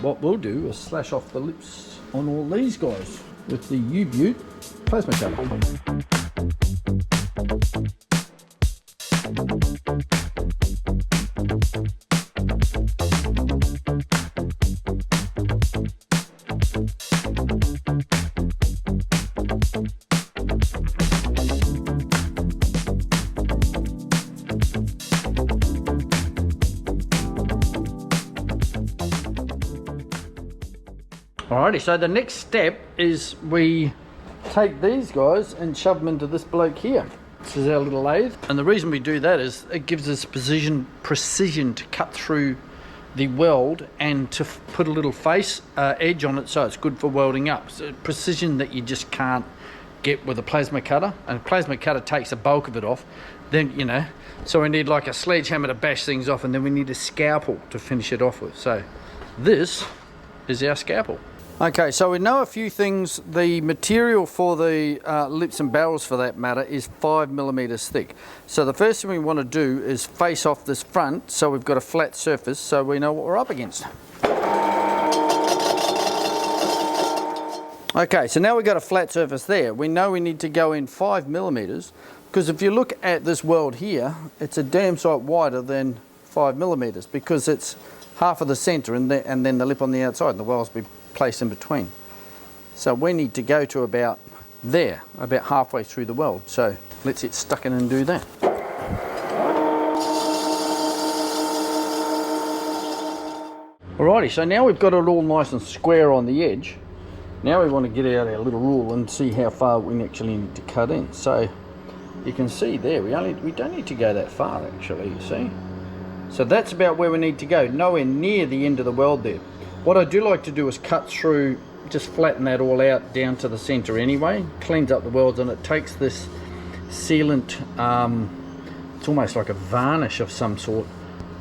What we'll do is slash off the lips on all these guys with the U-Butte plasma cutter. Alrighty, so the next step is we take these guys and shove them into this bloke here. This is our little lathe, and the reason we do that is it gives us precision to cut through the weld and to put a little face edge on it, so it's good for welding up. So precision that you just can't get with a plasma cutter, and a plasma cutter takes the bulk of it off. Then, you know, so we need like a sledgehammer to bash things off, and then we need a scalpel to finish it off with. So this is our scalpel. Okay, so we know a few things. The material for the lips and barrels, for that matter, is 5mm thick. So the first thing we want to do is face off this front so we've got a flat surface so we know what we're up against. Okay, so now we've got a flat surface there. We know we need to go in 5mm, because if you look at this weld here, it's a damn sight wider than 5mm, because it's half of the center and then the lip on the outside, and the weld's be placed in between. So we need to go to about there, about halfway through the weld. So let's get stuck in and do that. Alrighty, so now we've got it all nice and square on the edge. Now we want to get out our little rule and see how far we actually need to cut in. So you can see there, we don't need to go that far actually, you see. So that's about where we need to go, nowhere near the end of the weld there. What I do like to do is cut through, just flatten that all out down to the center anyway, cleans up the welds, and it takes this sealant, it's almost like a varnish of some sort,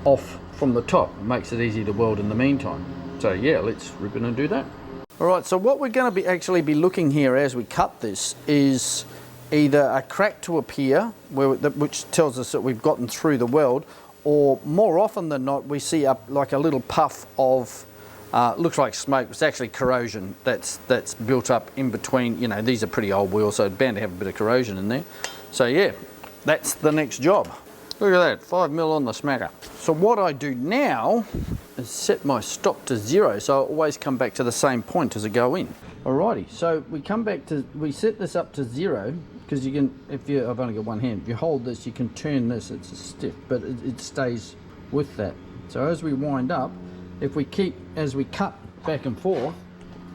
off from the top. It makes it easy to weld in the meantime. So yeah, let's rip in and do that. Alright, so what we're going to actually be looking here as we cut this is either a crack to appear, which tells us that we've gotten through the weld, or more often than not we see like a little puff of looks like smoke. It's actually corrosion that's built up in between. You know, these are pretty old wheels, so it's bound to have a bit of corrosion in there. So yeah, that's the next job. Look at that, 5mm on the smacker. So what I do now is set my stop to 0, so I always come back to the same point as I go in. Alrighty, so we set this up to 0, because you can, I've only got one hand, if you hold this, you can turn this, it's stiff, but it stays with that. So as we wind up, as we cut back and forth,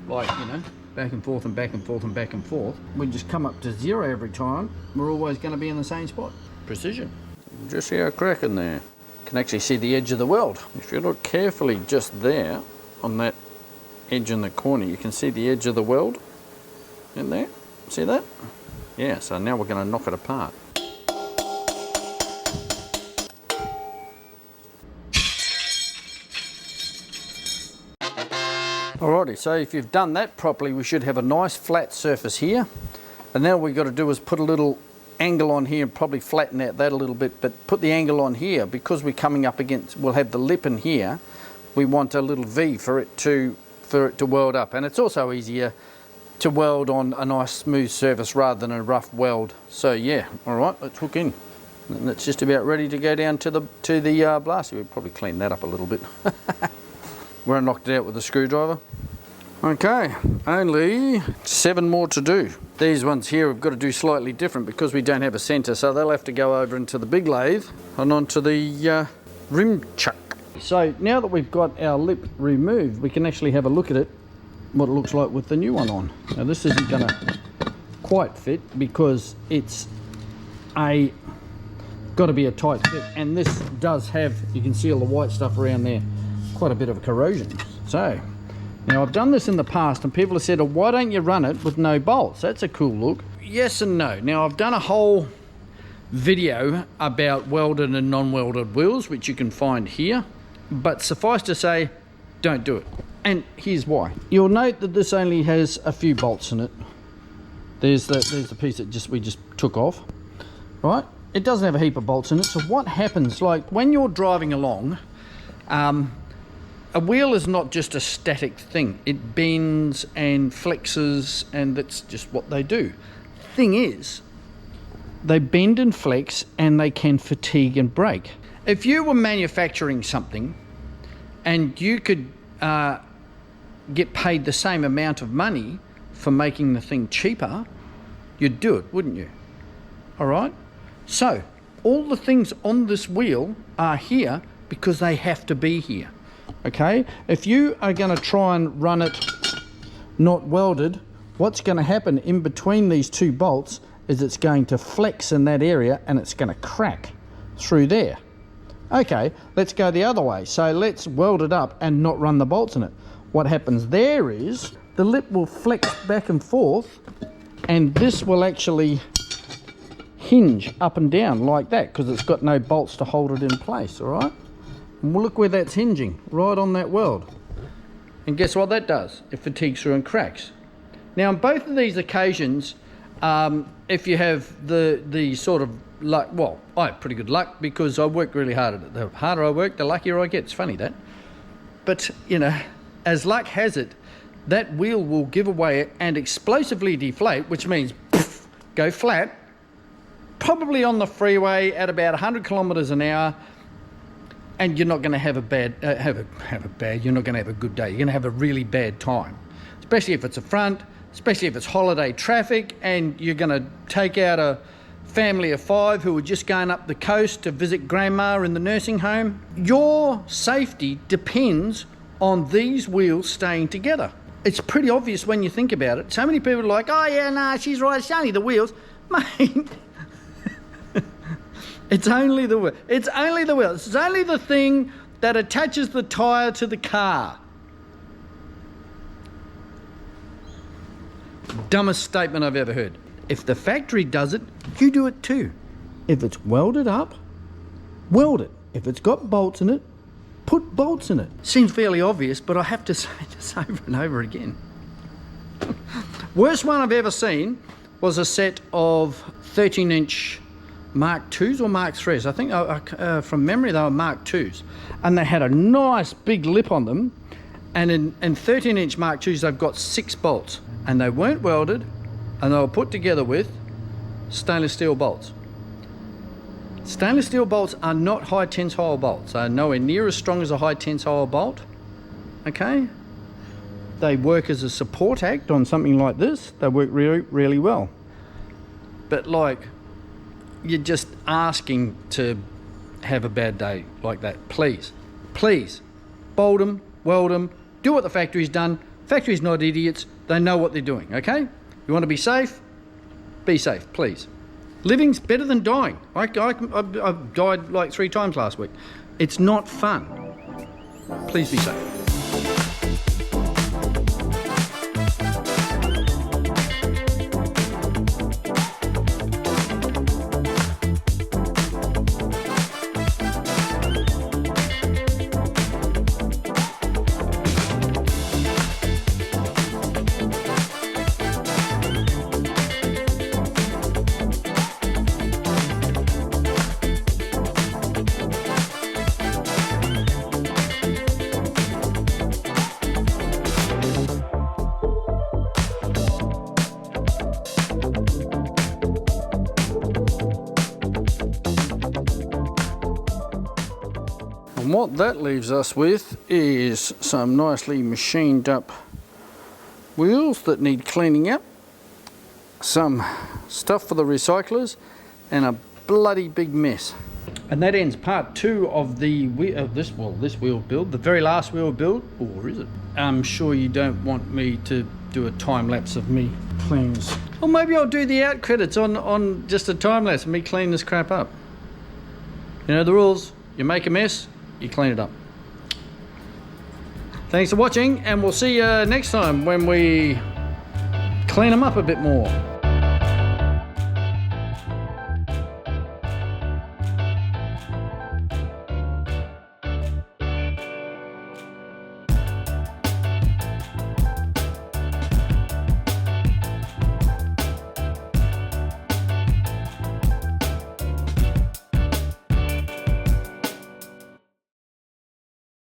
like, you know, back and forth and back and forth and back and forth, we just come up to 0 every time. We're always going to be in the same spot. Precision. Just see our crack in there. You can actually see the edge of the weld. If you look carefully just there, on that edge in the corner, you can see the edge of the weld in there. See that? Yeah, so now we're going to knock it apart. Alrighty, so if you've done that properly, we should have a nice flat surface here. And now what we've got to do is put a little angle on here and probably flatten out that a little bit, but put the angle on here because we're coming up against, we'll have the lip in here. We want a little V for it to weld up, and it's also easier to weld on a nice smooth surface rather than a rough weld. So yeah, alright, let's hook in. And that's just about ready to go down to the blaster. We'll probably clean that up a little bit. We're gonna knock it out with a screwdriver. Okay, only 7 more to do. These ones here we've got to do slightly different because we don't have a centre, so they'll have to go over into the big lathe and onto the rim chuck. So now that we've got our lip removed, we can actually have a look at it, what it looks like with the new one on. Now this isn't going to quite fit because it's got to be a tight fit, and this does have, you can see all the white stuff around there, quite a bit of corrosion. So now I've done this in the past and people have said, oh, why don't you run it with no bolts? That's a cool look. Yes and no. Now I've done a whole video about welded and non-welded wheels, which you can find here, but suffice to say, don't do it. And here's why. You'll note that this only has a few bolts in it, There's the piece that we just took off, right? It doesn't have a heap of bolts in it. So what happens, like when you're driving along, a wheel is not just a static thing. It bends and flexes, and that's just what they do. Thing is, they bend and flex, and they can fatigue and break. If you were manufacturing something and you could get paid the same amount of money for making the thing cheaper, you'd do it, wouldn't you? All right? So, all the things on this wheel are here because they have to be here. Okay? If you are going to try and run it not welded, what's going to happen in between these two bolts is it's going to flex in that area and it's going to crack through there. Okay, let's go the other way. So let's weld it up and not run the bolts in it. What happens there is the lip will flex back and forth, and this will actually hinge up and down like that because it's got no bolts to hold it in place, all right? And look where that's hinging, right on that weld. And guess what that does? It fatigues through and cracks. Now, on both of these occasions, if you have the sort of luck, well, I have pretty good luck because I work really hard at it. The harder I work, the luckier I get. It's funny, that. But, you know, as luck has it, that wheel will give away and explosively deflate, which means poof, go flat, probably on the freeway at about 100 kilometers an hour, and you're not going to have a bad, you're not going to have a good day. You're going to have a really bad time, especially if it's a front, especially if it's holiday traffic, and you're going to take out a family of 5 who are just going up the coast to visit grandma in the nursing home. Your safety depends on these wheels staying together. It's pretty obvious when you think about it. So many people are like, oh yeah, nah, she's right, it's only the wheels. Mate, it's only the wheel. It's only the wheels. It's only the thing that attaches the tyre to the car. Dumbest statement I've ever heard. If the factory does it, you do it too. If it's welded up, weld it. If it's got bolts in it, put bolts in it. Seems fairly obvious, but I have to say this over and over again. Worst one I've ever seen was a set of 13-inch Mark IIs or Mark IIIs. I think from memory they were Mark IIs. And they had a nice big lip on them. And in 13-inch Mark IIs, they've got 6 bolts. And they weren't welded, and they were put together with stainless steel bolts. Stainless steel bolts are not high tensile bolts. They're nowhere near as strong as a high tensile bolt. Okay? They work as a support act on something like this. They work really, really well. But like, you're just asking to have a bad day like that. Please, please, bolt them, weld them, do what the factory's done. Factories not idiots. They know what they're doing, okay? You want to be safe, please. Living's better than dying. I died like 3 times last week. It's not fun. Please be safe. And what that leaves us with is some nicely machined up wheels that need cleaning up, some stuff for the recyclers, and a bloody big mess. And that ends part 2 of this wheel build, the very last wheel build, or is it? I'm sure you don't want me to do a time lapse of me cleaning this. Or maybe I'll do the out credits on just a time lapse of me cleaning this crap up. You know the rules. You make a mess, you clean it up. Thanks for watching, and we'll see you next time when we clean them up a bit more.